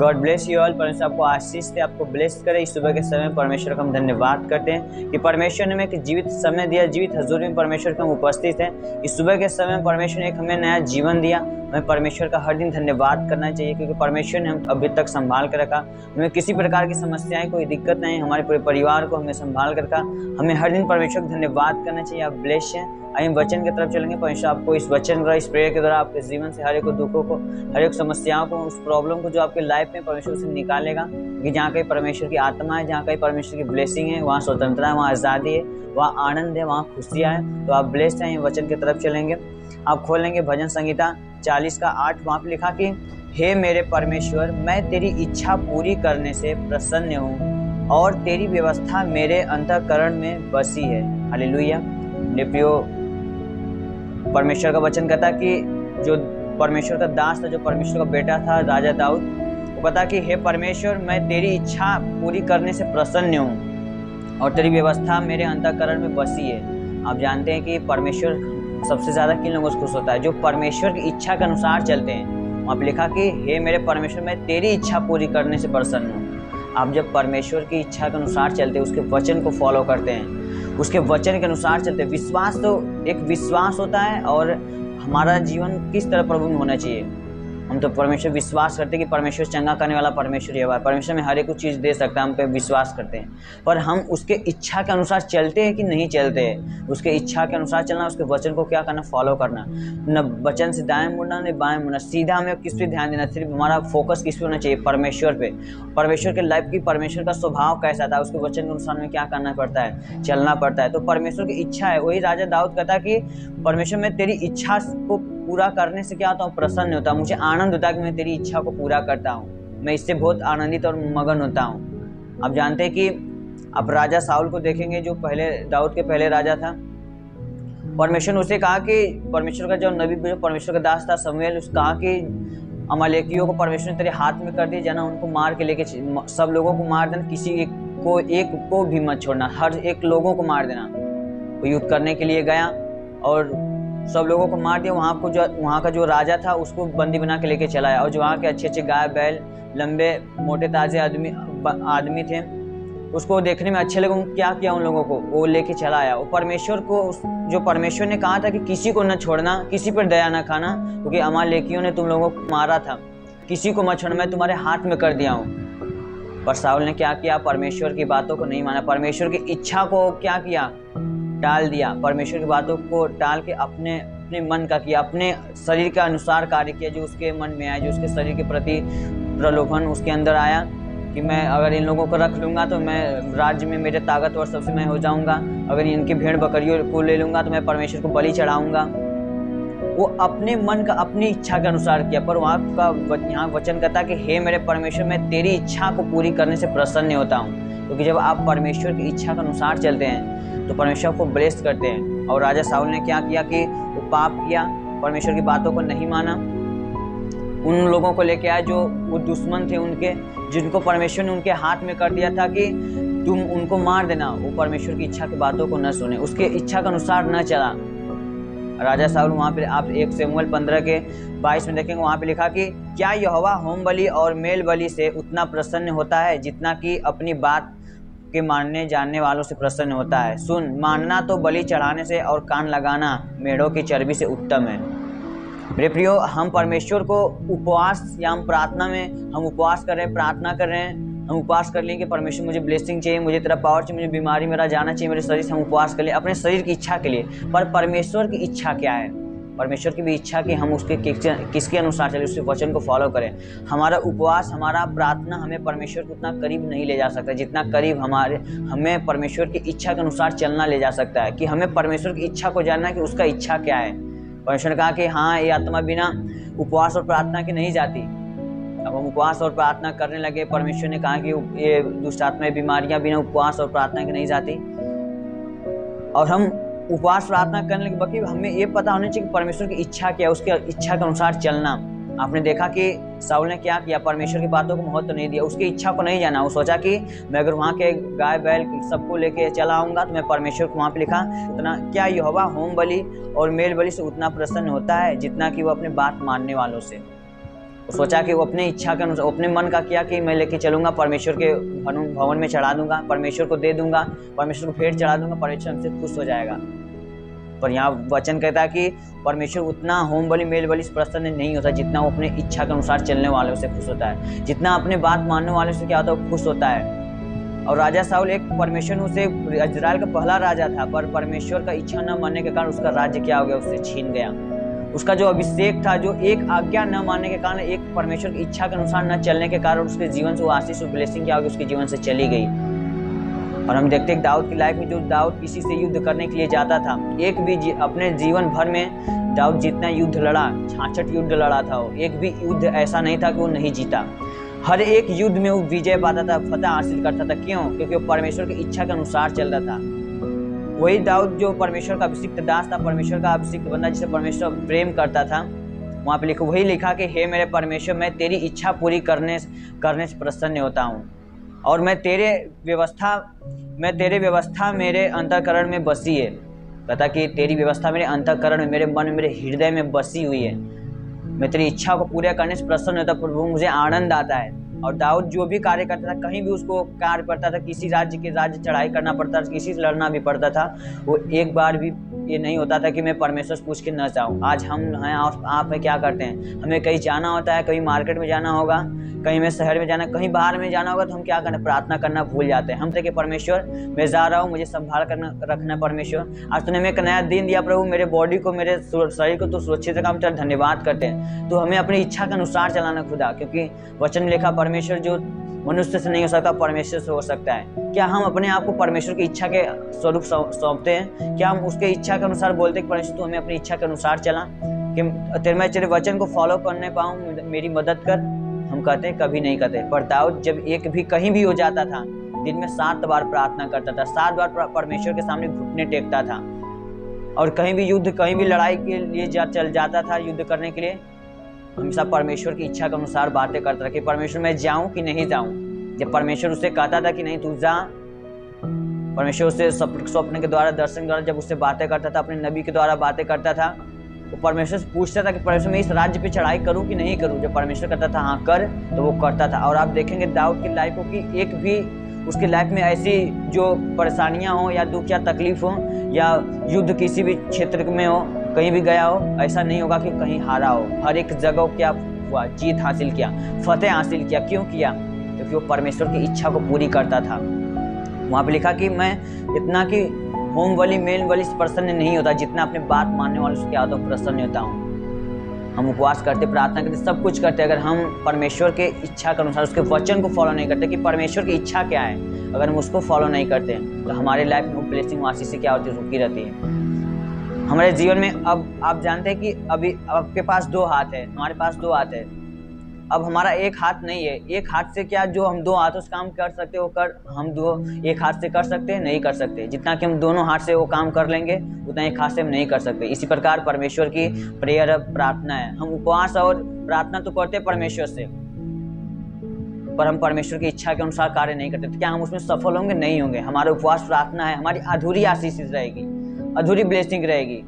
God bless you all. परमेश्वर आपको आशीष दे, आपको ब्लेस करे। इस सुबह के समय परमेश्वर का हम धन्यवाद करते हैं कि परमेश्वर ने हमें एक जीवित समय दिया, जीवित हजूरी में परमेश्वर के हम उपस्थित हैं। इस सुबह के समय में परमेश्वर ने एक हमें नया जीवन दिया। हमें परमेश्वर का हर दिन धन्यवाद करना चाहिए, क्योंकि परमेश्वर ने हम अभी तक संभाल कर रखा। हमें किसी प्रकार की समस्याएं, कोई दिक्कत नहीं, हमारे पूरे परिवार को हमें संभाल कर रखा। हमें हर दिन परमेश्वर का धन्यवाद करना चाहिए। आप ब्लेस हैं। आइए वचन की तरफ चलेंगे। परमेश्वर आपको इस वचन का, इस प्रेयर के द्वारा आपके जीवन से हर एक दुखों को, हर एक समस्याओं को, उस प्रॉब्लम को जो आपके लाइफ में परमेश्वर से निकालेगा। कि जहाँ कहीं परमेश्वर की आत्मा है, जहाँ कहीं परमेश्वर की ब्लेसिंग है, वहाँ स्वतंत्रता है, वहाँ आज़ादी है, वहाँ आनंद है, वहाँ खुशियाँ है। तो आप ब्लेस्ड हैं। वचन की तरफ चलेंगे। आप खोलेंगे भजन संहिता 40 का 8। वहाँ पे लिखा कि हे मेरे परमेश्वर, मैं तेरी इच्छा पूरी करने से प्रसन्न हूँ और तेरी व्यवस्था मेरे अंतःकरण में बसी है। हालेलुया। मेरे प्रियो, परमेश्वर का वचन कहता कि जो परमेश्वर का दास था, जो परमेश्वर का बेटा था, राजा दाऊद, वो कहता कि हे परमेश्वर, मैं तेरी इच्छा पूरी करने से प्रसन्न हूँ और तेरी व्यवस्था मेरे अंतःकरण में बसी है। आप जानते हैं कि परमेश्वर सबसे ज़्यादा किन लोगों से खुश होता है? जो परमेश्वर की इच्छा के अनुसार चलते हैं। वहाँ पे लिखा कि हे मेरे परमेश्वर, मैं तेरी इच्छा पूरी करने से प्रसन्न हूँ। आप जब परमेश्वर की इच्छा के अनुसार चलते हैं, उसके वचन को फॉलो करते हैं, उसके वचन के अनुसार चलते हैं। विश्वास तो एक विश्वास होता है, और हमारा जीवन किस तरह प्रभु में होना चाहिए। हम तो परमेश्वर विश्वास करते हैं कि परमेश्वर चंगा करने वाला परमेश्वर ये हुआ है, परमेश्वर में हर एक चीज़ दे सकता है, हम पे विश्वास करते हैं। पर हम उसके इच्छा के अनुसार चलते हैं कि नहीं चलते हैं? उसके इच्छा के अनुसार चलना, उसके वचन को क्या करना, फॉलो करना। न वचन से दाएं मुड़ना, न बाएं मुड़ना, सीधा हमें किस पे ध्यान देना, सिर्फ हमारा फोकस किस पे होना चाहिए? परमेश्वर पे। परमेश्वर के लाइफ की, परमेश्वर का स्वभाव कैसा था, उसके वचन के अनुसार में क्या करना पड़ता है, चलना पड़ता है। तो परमेश्वर की इच्छा है। वही राजा दाऊद कहता कि परमेश्वर, मैं तेरी इच्छा को पूरा करने से क्या होता हूँ? प्रसन्न होता हूँ। मुझे आनंद होता है कि मैं तेरी इच्छा को पूरा करता हूँ। मैं इससे बहुत आनंदित और मगन होता हूँ। आप जानते हैं कि आप राजा साउल को देखेंगे, जो पहले दाऊद के पहले राजा था। परमेश्वर ने उसे कहा कि परमेश्वर का जो नबी, जो परमेश्वर का दास था शमूएल, उसने कहा कि अमालेकियों को परमेश्वर ने तेरे हाथ में कर दिया, जाना उनको मार के लेके, सब लोगों को मार देना, किसी एक को भी मत छोड़ना, हर एक लोगों को मार देना। वो युद्ध करने के लिए गया और सब लोगों को मार दिया। वहाँ का जो राजा था, उसको बंदी बना के लेके चला आया। और जो वहाँ के अच्छे अच्छे गाय बैल, लंबे मोटे ताजे आदमी थे, उसको देखने में अच्छे लगे। क्या किया उन लोगों को? वो लेके चला आया। वो परमेश्वर को, जो परमेश्वर ने कहा था कि किसी को न छोड़ना, किसी पर दया न खाना, क्योंकि अमालेकियों ने तुम लोगों को मारा था, किसी को मत छोड़ना, मैं तुम्हारे हाथ में कर दिया हूँ। पर साउल ने क्या किया? परमेश्वर की बातों को नहीं माना, परमेश्वर की इच्छा को क्या किया? टाल दिया। परमेश्वर की बातों को टाल के अपने मन का किया, अपने शरीर के अनुसार कार्य किया, जो उसके मन में आया, जो उसके शरीर के प्रति प्रलोभन उसके अंदर आया कि मैं अगर इन लोगों को रख लूँगा तो मैं राज्य में मेरे ताकतवर सबसे मैं हो जाऊँगा, अगर इनकी भेड़ बकरियों को ले लूँगा तो मैं परमेश्वर को बलि चढ़ाऊँगा। वो अपने मन का, अपनी इच्छा के अनुसार किया। पर वहाँ वचन कहता कि हे मेरे परमेश्वर, मैं तेरी इच्छा को पूरी करने से प्रसन्न होता हूँ। क्योंकि जब आप परमेश्वर की इच्छा के अनुसार चलते हैं तो परमेश्वर को ब्लेस करते हैं। और राजा साउल ने क्या किया कि वो पाप किया, परमेश्वर की बातों को नहीं माना। उन लोगों को लेके आया जो वो दुश्मन थे उनके, जिनको परमेश्वर ने उनके हाथ में कर दिया था कि तुम उनको मार देना। वो परमेश्वर की इच्छा की बातों को न सुने, उसके इच्छा के अनुसार न चला राजा साउल। वहाँ पे आप 1 शमूएल 15 के 22 में देखेंगे, वहाँ पे लिखा कि क्या यहोवा होम बलि और मेल बलि से उतना प्रसन्न होता है जितना कि अपनी बात के मानने जानने वालों से प्रसन्न होता है? सुन, मानना तो बलि चढ़ाने से और कान लगाना मेढ़ों की चर्बी से उत्तम है। मेरे प्रियो, हम परमेश्वर को उपवास या हम प्रार्थना में हम उपवास कर रहे हैं, प्रार्थना कर रहे हैं, हम उपवास कर लें कि परमेश्वर मुझे ब्लेसिंग चाहिए, मुझे तेरा पावर चाहिए, मुझे बीमारी मेरा जाना चाहिए मेरे शरीर से, हम उपवास कर लें अपने शरीर की इच्छा के लिए। पर परमेश्वर की इच्छा क्या है? परमेश्वर की भी इच्छा कि हम उसके किसके अनुसार चले, उसके वचन को फॉलो करें। हमारा उपवास, हमारा प्रार्थना हमें परमेश्वर को उतना करीब नहीं ले जा सकता जितना करीब हमें परमेश्वर की इच्छा के अनुसार चलना ले जा सकता है। कि हमें परमेश्वर की इच्छा को जानना कि उसका इच्छा क्या है। परमेश्वर ने कहा कि हाँ, ये आत्मा बिना उपवास और प्रार्थना के नहीं जाती। अब हम उपवास और प्रार्थना करने लगे। परमेश्वर ने कहा कि ये दुष्ट आत्माएं, बीमारियां बिना उपवास और प्रार्थना के नहीं जाती। और हम उपवास प्रार्थना करने लगे, बाकी हमें ये पता होना चाहिए कि परमेश्वर की इच्छा क्या है, उसके इच्छा के अनुसार चलना। आपने देखा कि साउल ने क्या किया? परमेश्वर की बातों को महत्व नहीं दिया, उसकी इच्छा को नहीं जाना। वो सोचा कि मैं अगर वहाँ के गाय बैल सबको लेके चला आऊँगा तो मैं परमेश्वर को, वहाँ पे लिखा उतना, क्या यहोवा होम बलि और मेल बलि से उतना प्रसन्न होता है जितना कि वो अपने बात मानने वालों से। सोचा कि वो अपनी इच्छा के अनुसार अपने मन का किया कि मैं लेके चलूंगा, परमेश्वर के भवन में चढ़ा दूंगा, परमेश्वर को दे दूंगा, परमेश्वर को भेंट चढ़ा दूंगा, परमेश्वर हमसे खुश हो जाएगा। पर यहाँ वचन कहता है कि परमेश्वर उतना होम बलि मेल बलि प्रसन्न नहीं होता जितना वो अपने इच्छा के अनुसार चलने वालों से खुश होता है, जितना अपने बात मानने वालों से क्या होता है वो खुश होता है। और राजा साउल एक परमेश्वर उसे इजराइल का पहला राजा था, पर परमेश्वर का इच्छा न मानने के कारण उसका राज्य क्या हो गया, उससे छीन गया। उसका जो अभिषेक था, जो एक आज्ञा न मानने के कारण, एक परमेश्वर की इच्छा के अनुसार न चलने के कारण उसके जीवन से वो आशीष और ब्लेसिंग क्या हो गई, उसके जीवन से चली गई। और हम देखते हैं दाऊद की लाइफ में, जो दाऊद किसी से युद्ध करने के लिए जाता था, एक भी अपने जीवन भर में दाऊद जितना युद्ध लड़ा, 66 युद्ध लड़ा था, वो एक भी युद्ध ऐसा नहीं था कि वो नहीं जीता। हर एक युद्ध में वो विजय पाता था, फतह हासिल करता था। क्यों? क्योंकि वो परमेश्वर की इच्छा के अनुसार चल रहा था। वही दाऊद जो परमेश्वर का अभिषिक्त दास था, परमेश्वर का अभिषिक्त बंदा जिसे परमेश्वर प्रेम करता था, वहाँ पे वही लिखा कि हे मेरे परमेश्वर, मैं तेरी इच्छा पूरी करने से प्रसन्न होता हूँ, और मैं तेरे व्यवस्था मेरे अंतःकरण में बसी है। कहता कि तेरी व्यवस्था मेरे अंतःकरण में, मेरे मन में, मेरे हृदय में बसी हुई है। मैं तेरी इच्छा को पूरा करने से प्रसन्न होता, प्रभु मुझे आनंद आता है। और दाऊद जो भी कार्य करता था, कहीं भी उसको कार्य पड़ता था, किसी राज्य चढ़ाई करना पड़ता था, किसी से लड़ना भी पड़ता था, वो एक बार भी ये नहीं होता था कि मैं परमेश्वर से पूछ के न जाऊँ। आज हम हैं और आप क्या करते हैं, हमें कहीं जाना होता है, कहीं मार्केट में जाना होगा, कहीं में शहर में जाना, कहीं बाहर में जाना होगा, तो हम क्या करना, प्रार्थना करना भूल जाते हैं। हम देखिए परमेश्वर मैं जा रहा हूँ, मुझे संभाल कर रखना परमेश्वर, आज तूने हमें एक नया दिन दिया प्रभु, मेरे बॉडी को, मेरे शरीर को तो सुरक्षित रखा, हम तेरा धन्यवाद करते हैं। तो हमें अपनी इच्छा के अनुसार चलाना खुदा, क्योंकि वचन में लिखा परमेश्वर जो मनुष्य से नहीं हो सकता परमेश्वर से हो सकता है। क्या हम अपने आप को परमेश्वर की इच्छा के स्वरूप सौंपते हैं? क्या हम उसके इच्छा के अनुसार बोलते हैं कि परमेश्वर तू हमें अपनी इच्छा के अनुसार चला, कि मैं तेरे वचन को फॉलो करने पाऊँ, मेरी मदद कर? हम कहते हैं कभी नहीं कहते। पर दाऊद जब एक भी कहीं भी हो जाता था, दिन में 7 बार प्रार्थना करता था, 7 बार परमेश्वर के सामने घुटने टेकता था, और कहीं भी युद्ध, कहीं भी लड़ाई के लिए चल जाता था युद्ध करने के लिए, हमेशा परमेश्वर की इच्छा के अनुसार बातें करता था कि परमेश्वर मैं जाऊं कि नहीं जाऊं। जब परमेश्वर उसे कहता था कि नहीं तू जा, परमेश्वर उसे स्वप्न के द्वारा, दर्शन के द्वारा जब उससे बातें करता था, अपने नबी के द्वारा बातें करता था, वो परमेश्वर से पूछता था कि परमेश्वर मैं इस राज्य पे चढ़ाई करूं कि नहीं करूं। जब परमेश्वर कहता था हाँ कर, तो वो करता था। और आप देखेंगे दाऊद की लाइफ को कि एक भी उसकी लाइफ में ऐसी जो परेशानियां हो या दुख या तकलीफ हो या युद्ध किसी भी क्षेत्र में हो, कहीं भी गया हो, ऐसा नहीं होगा कि कहीं हारा हो। हर एक जगह क्या हुआ, जीत हासिल किया, फतेह हासिल किया। क्यों किया? क्योंकि वो परमेश्वर की इच्छा को पूरी करता था। वहाँ पे लिखा कि मैं इतना कि होम बलि मेल बलि से प्रसन्न नहीं होता जितना अपने बात मानने वालों से क्या होता हूँ, प्रसन्न होता हूँ। हम उपवास करते, प्रार्थना करते, सब कुछ करते, अगर हम परमेश्वर के इच्छा के अनुसार उसके वचन को फॉलो नहीं करते कि परमेश्वर की इच्छा क्या है, अगर हम उसको फॉलो नहीं करते तो हमारे लाइफ में ब्लेसिंग आशीष से क्या होती है, रुकी रहती है हमारे जीवन में। अब आप जानते हैं कि अभी आपके पास 2 हाथ है, हमारे पास 2 हाथ है। अब हमारा एक हाथ नहीं है, एक हाथ से क्या जो हम 2 हाथों से काम कर सकते हो हम एक हाथ से कर सकते हैं, नहीं कर सकते। जितना कि हम दोनों हाथ से वो काम कर लेंगे उतना एक हाथ से हम नहीं कर सकते। इसी प्रकार परमेश्वर की प्रेयर प्रार्थना है। हम उपवास और प्रार्थना तो करते हैं परमेश्वर से, पर हम परमेश्वर की इच्छा के अनुसार कार्य नहीं करते। तो क्या हम उसमें सफल होंगे? नहीं होंगे। हमारा उपवास प्रार्थना है, हमारी अधूरी आशीष रहेगी, अधूरी ब्लेसिंग रहेगी।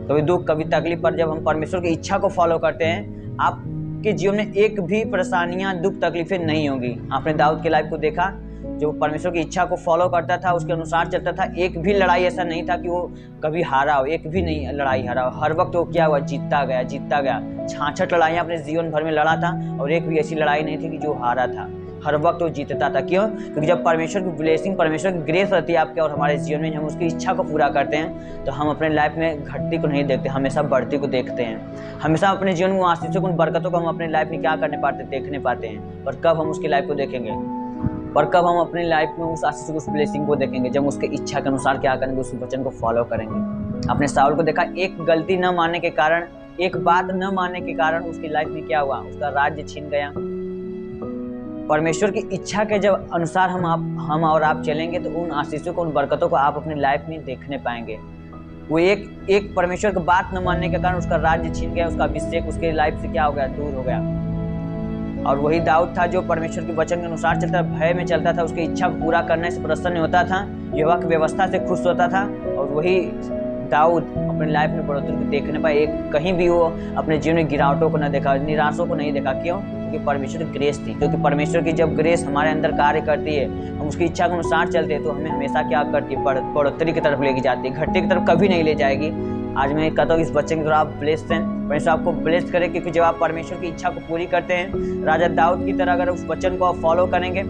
कभी दुख, कभी तकलीफ, पर जब हम परमेश्वर की इच्छा को फॉलो करते हैं, आपके जीवन में एक भी परेशानियां, दुख, तकलीफें नहीं होंगी। आपने दाऊद की लाइफ को देखा, जो परमेश्वर की इच्छा को फॉलो करता था, उसके अनुसार चलता था, एक भी लड़ाई ऐसा नहीं था कि वो कभी हारा हो, एक भी नहीं लड़ाई हारा हो। हर वक्त वो क्या हुआ, जीतता गया, जीतता गया। 66 लड़ाइयाँ अपने जीवन भर में लड़ा था और एक भी ऐसी लड़ाई नहीं थी कि जो हारा था। हर वक्त वो जीतता था। क्यों? क्योंकि जब परमेश्वर की ब्लेसिंग, परमेश्वर की ग्रेस रहती है आपके और हमारे जीवन में, हम उसकी इच्छा को पूरा करते हैं, तो हम अपने लाइफ में घटती को नहीं देखते, हमेशा बढ़ती को देखते हैं। हमेशा अपने जीवन में आशीषों को, उन बरकतों को हम अपने लाइफ में क्या करने पाते, देखने पाते हैं। पर कब हम उसकी लाइफ को देखेंगे, और कब हम अपनी लाइफ में उस आशीष को, उस ब्लेसिंग को देखेंगे? जब उसके इच्छा के अनुसार क्या करेंगे, उस वचन को फॉलो करेंगे। आपने साउल को देखा, एक गलती न मानने के कारण, एक बात न मानने के कारण उसकी लाइफ में क्या हुआ, उसका राज्य छीन गया। परमेश्वर की इच्छा के जब अनुसार हम और आप चलेंगे तो उन आशीषों को, उन बरकतों को आप अपनी लाइफ में देखने पाएंगे। वो एक परमेश्वर की बात न मानने के कारण उसका राज्य छीन गया, उसका अभिषेक उसके लाइफ से क्या हो गया, दूर हो गया। और वही दाऊद था जो परमेश्वर के वचन के अनुसार चलता, भय में चलता था, उसकी इच्छा को पूरा करने से प्रसन्न होता था, यहोवा की व्यवस्था से खुश होता था। और वही दाऊद अपने लाइफ में बढ़ोतरी को देखने पाए, एक कहीं भी वो अपने जीवन में गिरावटों को न देखा, निराशों को नहीं देखा। क्यों? क्योंकि परमेश्वर की ग्रेस थी। क्योंकि परमेश्वर की जब ग्रेस हमारे अंदर कार्य करती है, हम उसकी इच्छा के अनुसार चलते हैं, तो हमें हमेशा क्या करती है? बढ़ोतरी की तरफ लेके जाती है, घटने की तरफ कभी नहीं ले जाएगी। आज मैं कहता हूँ इस बच्चे के द्वारा आप ब्लेस्ड हैं, परमेश्वर आपको ब्लेस करे, क्योंकि जब आप परमेश्वर की इच्छा को पूरी करते हैं, राजा दाऊद की तरह अगर उस वचन को आप फॉलो करेंगे,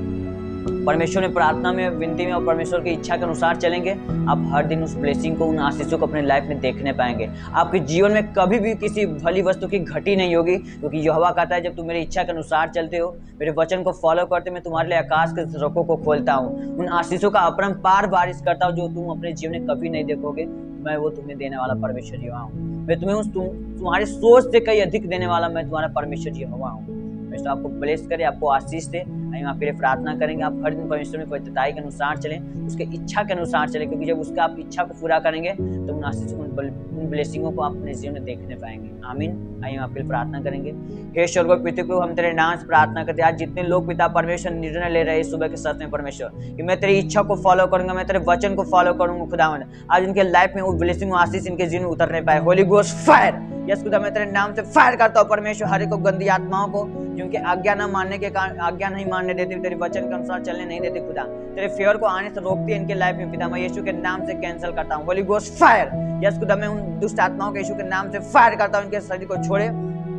परमेश्वर में प्रार्थना में, विनती में और परमेश्वर की इच्छा के अनुसार चलेंगे, आप हर दिन उस ब्लेसिंग को, उन आशीषों को अपने लाइफ में देखने पाएंगे। आपके जीवन में कभी भी किसी भली वस्तु की घटी नहीं होगी, क्योंकि यहोवा कहता है जब तुम मेरी इच्छा के अनुसार चलते हो, मेरे वचन को फॉलो करते, मैं तुम्हारे लिए आकाश के झरोखों को खोलता हूँ, उन आशीषों का अपरंपार बारिश करता हूँ जो तुम अपने जीवन में कभी नहीं देखोगे। मैं वो तुम्हें देने वाला परमेश्वर यहोवा हूँ। मैं तुम्हें तुम्हारी सोच से कहीं अधिक देने वाला मैं तुम्हारा परमेश्वर यहोवा हूँ। परमेश्वर आपको ब्लेस करे, आपको आशीष दे। हम आपके लिए प्रार्थना करेंगे, आप हर दिन परमेश्वर में पवित्रताई के अनुसार चलें, उसके इच्छा के अनुसार चलें, क्योंकि जब उसका आप इच्छा को पूरा करेंगे तो उन आशीषों, उन ब्लेसिंगों को आप अपने जीवन में देखने पाएंगे। आमीन। आइए आपके लिए प्रार्थना करेंगे। हे स्वर्गीय पिता प्रभु, हम तेरे नाम से प्रार्थना करते हैं, आज जितने लोग पिता परमेश्वर निर्णय ले रहे हैं सुबह के सच में परमेश्वर कि मैं तेरी इच्छा को फॉलो करूंगा, मैं तेरे वचन को फॉलो करूंगा खुदावन, आज उनके लाइफ में वो ब्लेसिंग, आशीष इनके जीवन में उतरने पाए। होली घोस्ट फायर, यस खुदा मैं तेरे नाम से फायर करता हूँ परमेश्वर, हर एक को गंदी आत्माओं को जिनके आज्ञा न मानने के कारण, आज्ञा नहीं मानने देती, तेरे वचन के अनुसार चलने नहीं देती खुदा, तेरे फेवर को आने से रोकती है इनके लाइफ में पिता, मैं यीशु के नाम से कैंसिल करता हूँ। होली घोस्ट फायर, यस खुदा मैं उन दुष्ट आत्माओं को यीशु के नाम से फायर करता हूँ, इनके शरीर को छोड़े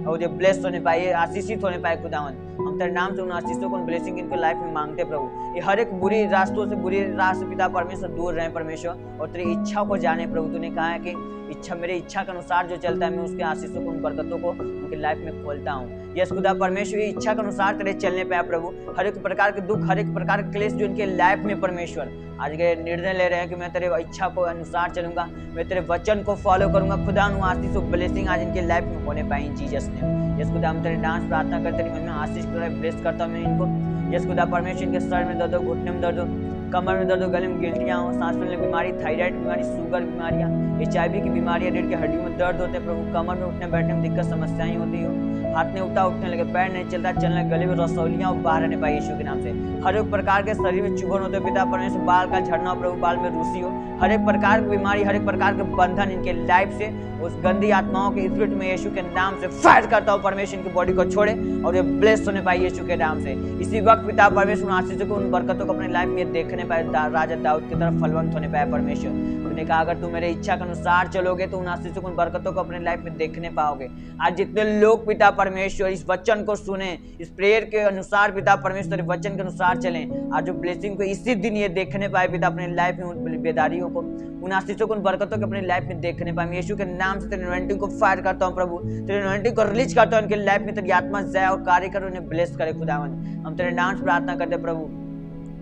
और ये ब्लेस्ड होने पाए, आशीषित होने पाए खुदावन। हम तेरे नाम से उन आशीषों को, उन ब्लेसिंग इनके लाइफ में मांगते प्रभु। ये हर एक बुरी रास्तों से, बुरी राह से पिता परमेश्वर दूर रहे परमेश्वर, और तेरी इच्छा को जाने प्रभु। तूने कहा है कि इच्छा, मेरे इच्छा के अनुसार जो चलता है, मैं उसके आशीषों को, उन बरकतों को उनके लाइफ में खोलता हूँ। यस खुदा परमेश्वर की इच्छा के अनुसार तेरे चलने पे प्रभु, हर एक प्रकार के दुख, हर एक प्रकार के क्लेश जो इनके लाइफ में परमेश्वर आज के निर्णय ले रहे हैं कि मैं तेरे इच्छा को अनुसार चलूंगा, मैं तेरे वचन को फॉलो करूंगा खुदा, उन आशीषों ब्लेसिंग आज इनके लाइफ में होने पाए जीसस ने। यस खुदा हम तेरे नाम प्रार्थना करते, तेरी महिमा आशीष ब्लेस करता हूं मैं इनको। यस खुदा परमेश्वर इनके सर में दर्द हो, घुटने में दर्द हो, कमर में दर्द हो, गले में गिल्टियां हो, सांस लेने की बीमारी, थायराइड बीमारी, शुगर बीमारियां, HIV की बीमारियां, रीढ़ की हड्डियों में दर्द होते प्रभु, कमर में उठने बैठने में दिक्कत समस्याएं होती हो, हाथ नहीं उठता, उठने लगे, पैर नहीं चलता, चलने, गले में रसौलियां और बाहर रहने पाए यीशु के नाम से। हर एक प्रकार के शरीर में चुभन होते पिता परमेश्वर, बाल का झड़ना प्रभु, बाल में रूसी हो, हर एक प्रकार की बीमारी, हर एक प्रकार के बंधन इनके लाइफ से, उस गंदी आत्माओं के स्पिरिट में यीशु के नाम से फायर करता हूँ परमेश्वर, इनकी बॉडी को छोड़े और ये ब्लेस्ड होने पाए यीशु के नाम से। इसी वक्त पिता परमेश्वर उन आशीषों को, उन बरकतों को अपने लाइफ में देखने पाए, राजा दाऊद की तरफ फलवंत होने पाए परमेश्वर। उन्होंने कहा अगर तुम मेरे इच्छा के अनुसार चलोगे तो उन आशीषों को, उन बरकतों को अपने लाइफ में देखने पाओगे। आज जितने लोग पिता परमेश्वर इस वचन को सुने, इस प्रेयर के अनुसार पिता परमेश्वर वचन के अनुसार चलें, आज जो ब्लेसिंग को इसी दिन ये देखने पाए पिता अपने लाइफ में, उन बेदारियों को, उन आशीषों को, उन बरकतों को अपने लाइफ में देखने पाए। यीशु के नाम से तेरे अनॉइंटिंग को फायर करता हूं प्रभु, तेरे अनॉइंटिंग को रिलीज करता हूं इनके लाइफ में, तेरी आत्मा जाए और कार्य कर, उन्हें ब्लेस करे खुदावन। हम तेरे नाम से प्रार्थना करते प्रभु,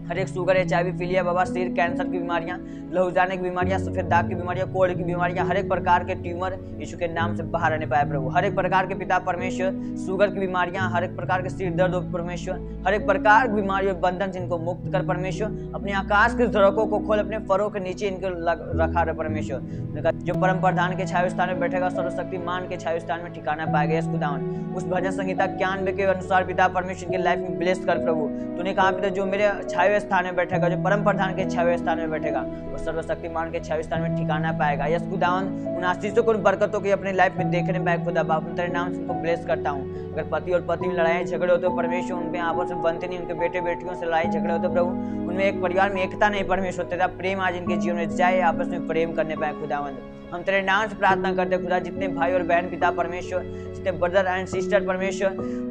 हर एक शुगर, HIV, पीलिया, बवासीर, कैंसर की बीमारियां, लहू जाने की बीमारियां, सफेद दाग की बीमारियां, कोढ़ की बीमारियां, हर एक प्रकार के ट्यूमर यीशु के नाम से बाहर आने पाए प्रभु। हर एक प्रकार के पिता परमेश्वर, शुगर की बीमारियां, हर एक प्रकार के सिर दर्द हो परमेश्वर, हर एक प्रकार की बीमारी और बंधन से इनको मुक्त कर परमेश्वर। अपने आकाश के झरोखों को खोल, अपने फरों के नीचे इनको रखा रहे परमेश्वर। जो परम प्रधान के छाया स्थान में बैठेगा, सर्वशक्तिमान के छाया स्थान में ठिकाना पाएगा यस खुदावन। उस भजन संहिता 91 के अनुसार पिता परमेश्वर की लाइफ में ब्लेस कर प्रभु। तूने कहा पिता जो मेरे छाया स्थान में बैठेगा, जो परम प्रधान के छाया स्थान में बैठेगा, वो सर्वशक्तिमान के छाया स्थान में ठिकाना पाएगा यस खुदावन। उन आशीषों को, उन बरकतों को अपने लाइफ में देखने पाए खुदा बाप, तेरे नाम से उनको ब्लेस करता हूँ। अगर पति और पत्नी में लड़ाई झगड़े होते हो परमेश्वर, उनमें आपस में बनते नहीं, उनके बेटे बेटियों से लड़ाई झगड़े होते प्रभु, उनमें एक परिवार में एकता नहीं परमेश्वर, तेरा प्रेम आज इनके जीवन में जाए, आपस में प्रेम करने पाए खुदावन। हम तेरे नाम से प्रार्थना करते खुदा, जितने भाई और बहन पिता परमेश्वर, जितने ब्रदर एंड सिस्टर परमेश्वर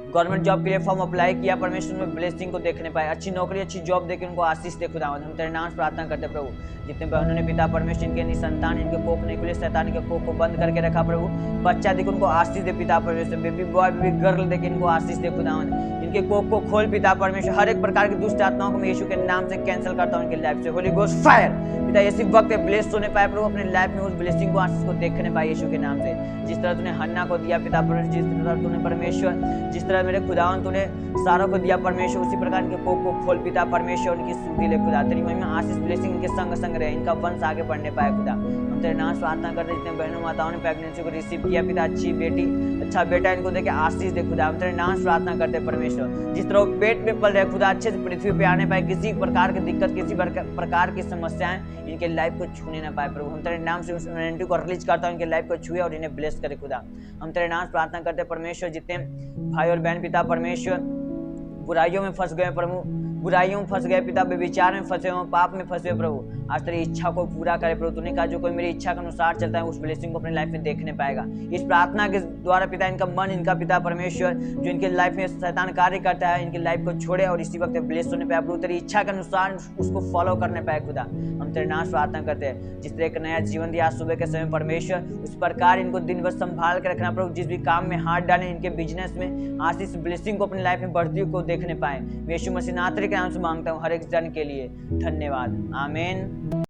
गवर्नमेंट जॉब के लिए फॉर्म अप्लाई किया परमेश्वर में ब्लेसिंग को देखने पाए, अच्छी नौकरी, अच्छी जॉब देके उनको आशीष दे खुदावंद। हम तेरे नाम से प्रार्थना करते प्रभु, जितने बहनों ने पिता परमेश्वर इनके निसंतान, इनके कोख नहीं खुले, शैतान के कोख को बंद करके रखा प्रभु, बच्चा देके उनको आशीष दे पिता परमेश्वर, बेबी बॉय बेबी गर्ल देके इनको आशीष दे खुदावंद। इनके कोख को खोल पिता परमेश्वर, हर एक प्रकार की दुष्ट आत्माओं को मैं यीशु के नाम से कैंसिल करता हूँ इनके लाइफ से। होली घोस्ट फायर पिता, इसी वक्त ब्लेस्ड होने पाए प्रभु, अपने लाइफ में उस ब्लेसिंग को, आशीष को देखने पाए यीशु के नाम से। जिस तरह तूने हन्ना को दिया पिता परमेश्वर, जिस तरह तूने परमेश्वर, जिस तरह मेरे खुदावन तूने सारों को दिया परमेश्वर, उसी प्रकार इनके कोख को खोल पिता परमेश्वर, उनकी स्तुति ले खुदा। तेरी महिमा आशीष ब्लेसिंग इनके संग संग रहे, इनका वंश आगे बढ़ने पाए खुदा। हम तेरे नाम से प्रार्थना करते, जितने बहनों माताओं ने प्रेगनेंसी को रिसीव किया पिता, अच्छी बेटी, अच्छा बेटा इनको देके आशीष दे खुदा। हम तेरे नाम से प्रार्थना करते हैं परमेश्वर, जिस तरह वो पेट में पल रहे खुदा, अच्छे से पृथ्वी पे आने पाए, किसी प्रकार की दिक्कत, किसी प्रकार की समस्याएं इनके लाइफ को छूने ना पाए प्रभु। हम तेरे नाम से उस एनर्जी को रिलीज करता हूँ, इनके लाइफ को छुए और इन्हें ब्लेस करे खुदा। हम तेरे नाम से प्रार्थना करते हैं परमेश्वर, जितने भाई और बहन पिता परमेश्वर बुराइयों में फंस गए प्रभु, बुराइयों में फंस गए पिता, बेविचार में फंसे हो, पाप में फंसे हो प्रभु, आज तेरी इच्छा को पूरा करे प्रभु। तूने कहा जो कोई मेरी इच्छा के अनुसार चलता है उस ब्लेसिंग को अपनी लाइफ में देखने पाएगा। इस प्रार्थना के द्वारा पिता इनका मन, इनका पिता परमेश्वर जो इनके लाइफ में शैतान कार्य करता है, इनकी लाइफ को छोड़े और इसी वक्त ब्लेस होने पाए प्रभु, तेरी इच्छा के अनुसार उसको फॉलो करने पाए खुदा। हम तेरे नाम से प्रार्थना करते हैं, जिस तरह एक नया जीवन दिया सुबह के समय परमेश्वर, उस प्रकार इनको दिन भर संभाल के रखना प्रभु। जिस भी काम में हाथ डालें, इनके बिजनेस में आशीष ब्लेसिंग को अपनी लाइफ में बढ़ती को देखने पाए। यीशु मसीह नासरी के नाम से मांगता हूँ हर एक जन के लिए, धन्यवाद, आमीन।